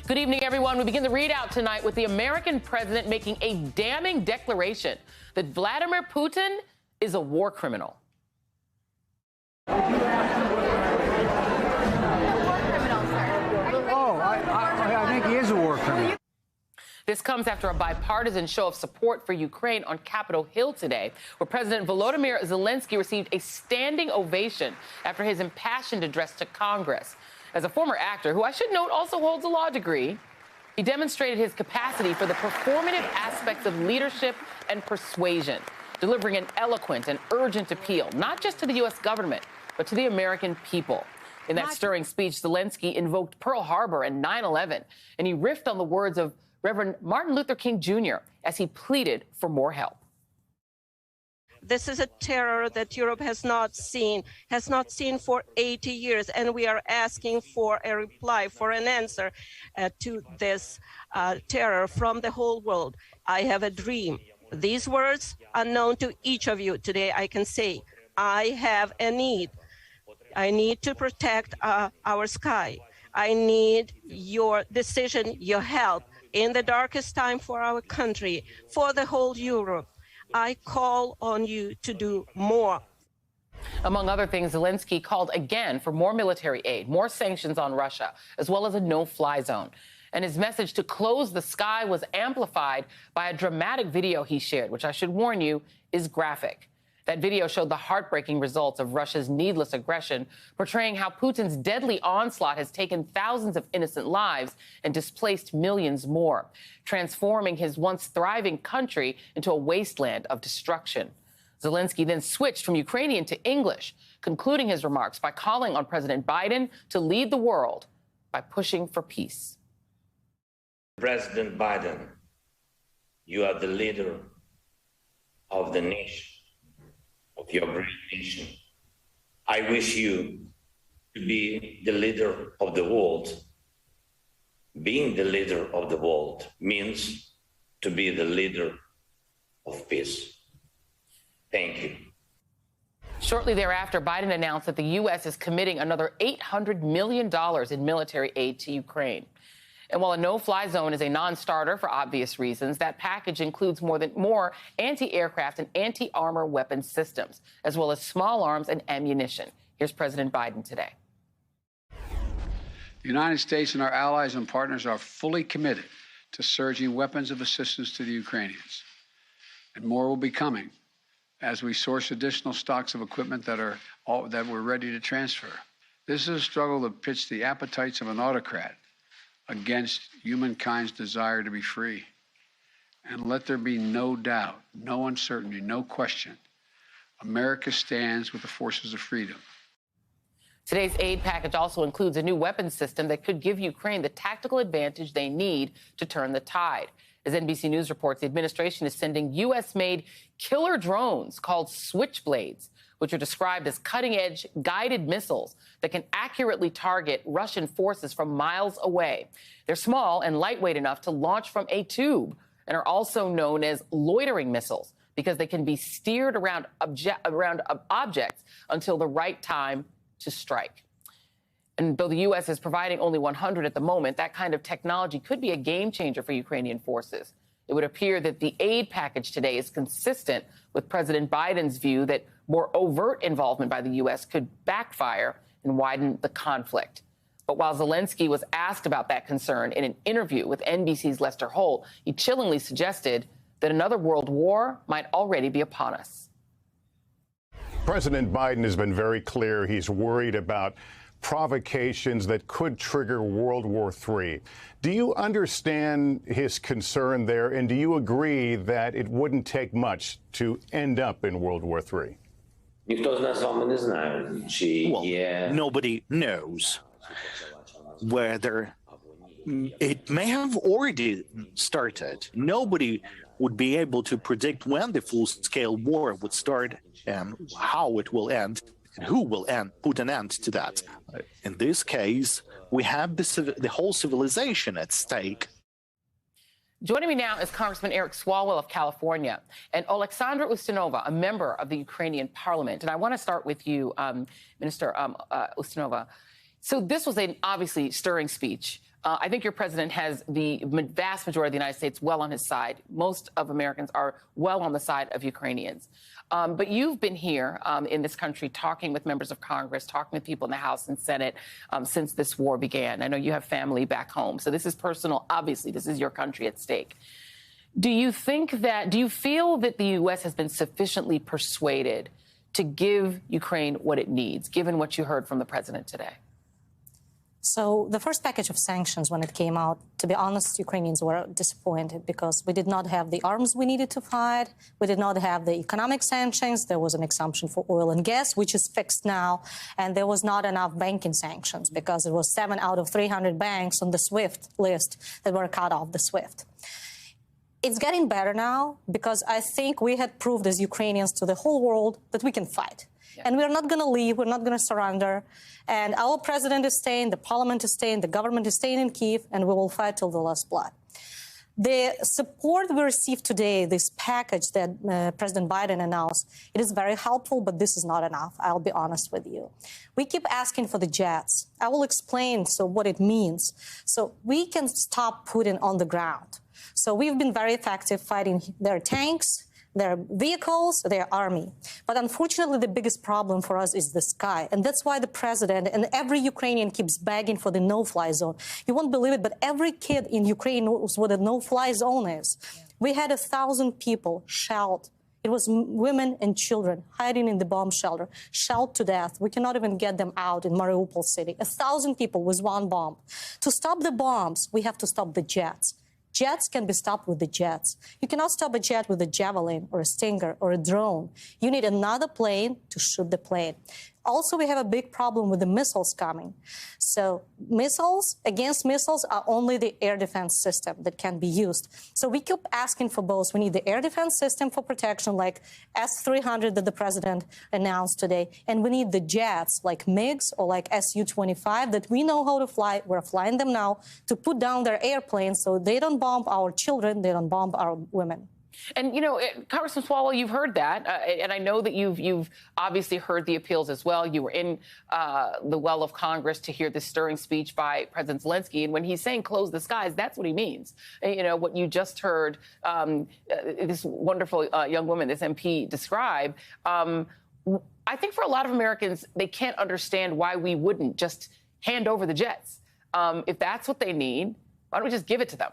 Good evening, everyone. We begin the readout tonight with the American president making a damning declaration that Vladimir Putin is a war criminal. I think he is a war criminal. This comes after a bipartisan show of support for Ukraine on Capitol Hill today, where President Volodymyr Zelensky received a standing ovation after his impassioned address to Congress. As a former actor, who I should note also holds a law degree, he demonstrated his capacity for the performative aspects of leadership and persuasion, delivering an eloquent and urgent appeal, not just to the U.S. government, but to the American people. In that stirring speech, Zelensky invoked Pearl Harbor and 9/11, and he riffed on the words of Reverend Martin Luther King Jr. as he pleaded for more help. This is a terror that Europe has not seen for 80 years, and we are asking for a reply, for an answer to this terror from the whole world. I have a dream. These words are known to each of you. Today I can say, I have a need. I need to protect our sky. I need your decision, your help in the darkest time for our country, for the whole Europe. I call on you to do more. Among other things, Zelensky called again for more military aid, more sanctions on Russia, as well as a no-fly zone. And his message to close the sky was amplified by a dramatic video he shared, which I should warn you is graphic. That video showed the heartbreaking results of Russia's needless aggression, portraying how Putin's deadly onslaught has taken thousands of innocent lives and displaced millions more, transforming his once thriving country into a wasteland of destruction. Zelensky then switched from Ukrainian to English, concluding his remarks by calling on President Biden to lead the world by pushing for peace. President Biden, you are the leader of the nation, of your great nation. I wish you to be the leader of the world. Being the leader of the world means to be the leader of peace. Thank you. Shortly thereafter, Biden announced that the U.S. is committing another $800 million in military aid to Ukraine. And while a no-fly zone is a non-starter for obvious reasons, that package includes more anti-aircraft and anti-armor weapon systems, as well as small arms and ammunition. Here's President Biden today. The United States and our allies and partners are fully committed to surging weapons of assistance to the Ukrainians. And more will be coming as we source additional stocks of equipment that we're ready to transfer. This is a struggle that pits the appetites of an autocrat against humankind's desire to be free. And let there be no doubt, no uncertainty, no question. America stands with the forces of freedom. Today's aid package also includes a new weapons system that could give Ukraine the tactical advantage they need to turn the tide. As NBC News reports, the administration is sending U.S.-made killer drones called Switchblades, which are described as cutting-edge guided missiles that can accurately target Russian forces from miles away. They're small and lightweight enough to launch from a tube and are also known as loitering missiles because they can be steered around objects until the right time to strike. And though the U.S. is providing only 100 at the moment, that kind of technology could be a game changer for Ukrainian forces. It would appear that the aid package today is consistent with President Biden's view that more overt involvement by the U.S. could backfire and widen the conflict. But while Zelensky was asked about that concern in an interview with NBC's Lester Holt, he chillingly suggested that another world war might already be upon us. President Biden has been very clear. He's worried about provocations that could trigger World War III. Do you understand his concern there, and do you agree that it wouldn't take much to end up in World War III? Well, nobody knows whether it may have already started. Nobody would be able to predict when the full-scale war would start and how it will end and who will put an end to that. In this case, we have the whole civilization at stake. Joining me now is Congressman Eric Swalwell of California and Oleksandra Ustinova, a member of the Ukrainian parliament. And I want to start with you, Minister Ustinova. So this was an obviously stirring speech I think your president has the vast majority of the United States well on his side. Most of Americans are well on the side of Ukrainians. But you've been here in this country talking with members of Congress, talking with people in the House and Senate since this war began. I know you have family back home, so this is personal. Obviously, this is your country at stake. Do you feel that the U.S. has been sufficiently persuaded to give Ukraine what it needs, given what you heard from the president today? So the first package of sanctions, when it came out, to be honest, Ukrainians were disappointed because we did not have the arms we needed to fight. We did not have the economic sanctions. There was an exemption for oil and gas, which is fixed now. And there was not enough banking sanctions because it was 7 out of 300 banks on the SWIFT list that were cut off the SWIFT. It's getting better now because I think we had proved as Ukrainians to the whole world that we can fight. And we're not going to leave. We're not going to surrender. And our president is staying, the parliament is staying, the government is staying in Kyiv, and we will fight till the last blood. The support we received today, this package that President Biden announced, it is very helpful, but this is not enough. I'll be honest with you. We keep asking for the jets. I will explain what it means. So we can stop Putin on the ground. So we've been very effective fighting their tanks, their vehicles, their army. But unfortunately, the biggest problem for us is the sky. And that's why the president and every Ukrainian keeps begging for the no-fly zone. You won't believe it, but every kid in Ukraine knows what a no-fly zone is. We had 1,000 people shelled. It was women and children hiding in the bomb shelter, shelled to death. We cannot even get them out in Mariupol city. 1,000 people with one bomb. To stop the bombs, we have to stop the jets. Jets can be stopped with the jets. You cannot stop a jet with a Javelin or a Stinger or a drone. You need another plane to shoot the plane. Also, we have a big problem with the missiles coming. So missiles against missiles are only the air defense system that can be used. So we keep asking for both. We need the air defense system for protection like S-300 that the president announced today. And we need the jets like MiGs or like Su-25 that we know how to fly. We're flying them now to put down their airplanes so they don't bomb our children, they don't bomb our women. And, you know, Congressman Swalwell, you've heard that. And I know that you've obviously heard the appeals as well. You were in the well of Congress to hear this stirring speech by President Zelensky. And when he's saying close the skies, that's what he means. You know, what you just heard this wonderful young woman, this MP, describe. I think for a lot of Americans, they can't understand why we wouldn't just hand over the jets. If that's what they need, why don't we just give it to them?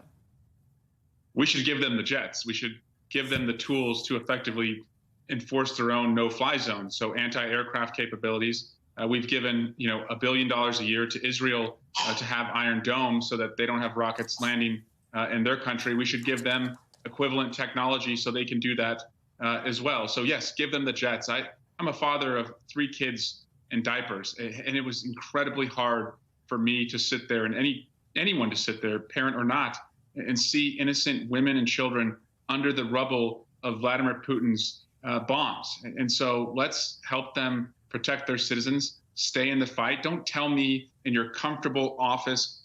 We should give them the jets. We should give them the tools to effectively enforce their own no-fly zone. So anti-aircraft capabilities. We've given, $1 billion a year to Israel to have Iron Dome so that they don't have rockets landing in their country. We should give them equivalent technology so they can do that as well. So yes, give them the jets. I'm a father of 3 kids in diapers, and it was incredibly hard for me to sit there and anyone to sit there, parent or not, and see innocent women and children under the rubble of Vladimir Putin's bombs. And so let's help them protect their citizens, stay in the fight. Don't tell me in your comfortable office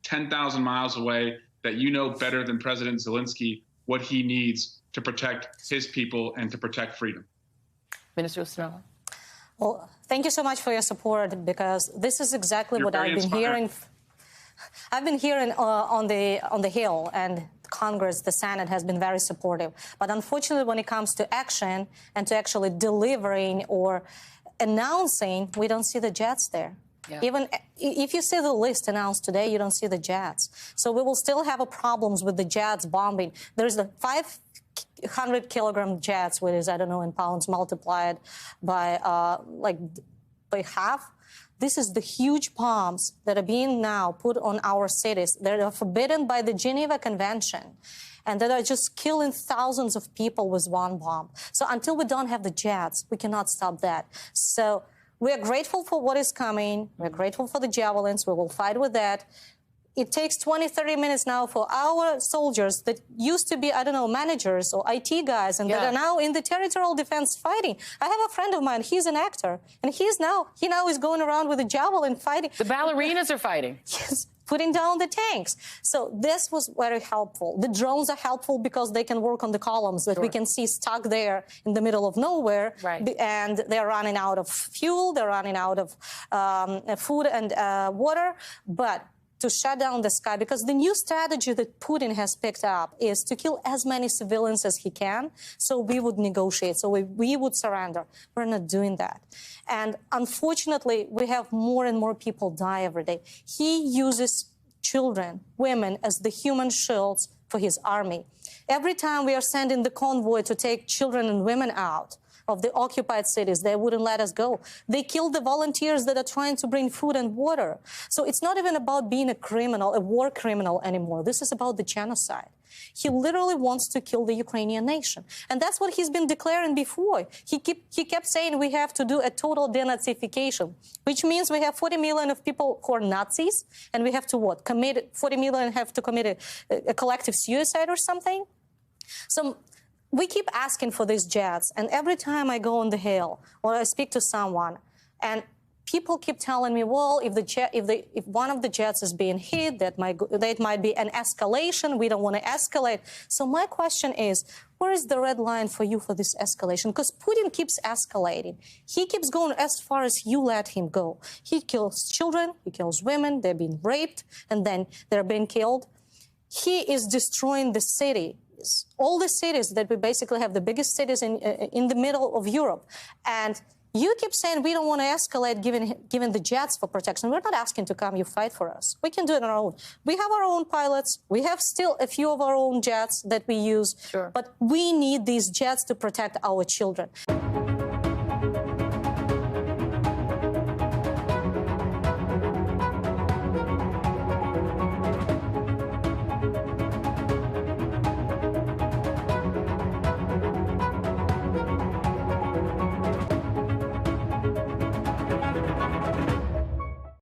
10,000 miles away that you know better than President Zelensky what he needs to protect his people and to protect freedom. Minister Ustinova. Well, thank you so much for your support, because this is exactly what I've been hearing. I've been hearing on the Hill, and Congress, the Senate has been very supportive. But unfortunately, when it comes to action and to actually delivering or announcing, we don't see the jets there. Yeah. Even if you see the list announced today, you don't see the jets. So we will still have problems with the jets bombing. There's the 500-kilogram jets, which is, I don't know, in pounds multiplied by by half. This is the huge bombs that are being now put on our cities that are forbidden by the Geneva Convention and that are just killing thousands of people with one bomb. So until we don't have the jets, we cannot stop that. So we are grateful for what is coming. We're grateful for the javelins. We will fight with that. It takes 20, 30 minutes now for our soldiers that used to be, I don't know, managers or IT guys and that are now in the territorial defense fighting. I have a friend of mine, he's an actor, and he now is going around with a javelin fighting. The ballerinas are fighting. Yes, putting down the tanks. So this was very helpful. The drones are helpful because they can work on the columns that we can see stuck there in the middle of nowhere. Right. And they're running out of fuel, they're running out of food and water. But to shut down the sky, because the new strategy that Putin has picked up is to kill as many civilians as he can, so we would negotiate, so we would surrender. We're not doing that. And unfortunately, we have more and more people die every day. He uses children, women as the human shields for his army. Every time we are sending the convoy to take children and women out of the occupied cities, they wouldn't let us go. They kill the volunteers that are trying to bring food and water. So it's not even about being a criminal, a war criminal anymore. This is about the genocide. He literally wants to kill the Ukrainian nation. And that's what he's been declaring before. He kept saying we have to do a total denazification, which means we have 40 million of people who are Nazis, and we have to what? 40 million have to commit a collective suicide or something? So we keep asking for these jets, and every time I go on the Hill or I speak to someone, and people keep telling me, well, if one of the jets is being hit, that might be an escalation. We don't want to escalate. So my question is, where is the red line for you for this escalation? Because Putin keeps escalating. He keeps going as far as you let him go. He kills children, he kills women, they're being raped, and then they're being killed. He is destroying the city. All the cities that we basically have, the biggest cities in the middle of Europe. And you keep saying we don't want to escalate given the jets for protection. We're not asking to come you fight for us. We can do it on our own. We have our own pilots. We have still a few of our own jets that we use. Sure. But we need these jets to protect our children.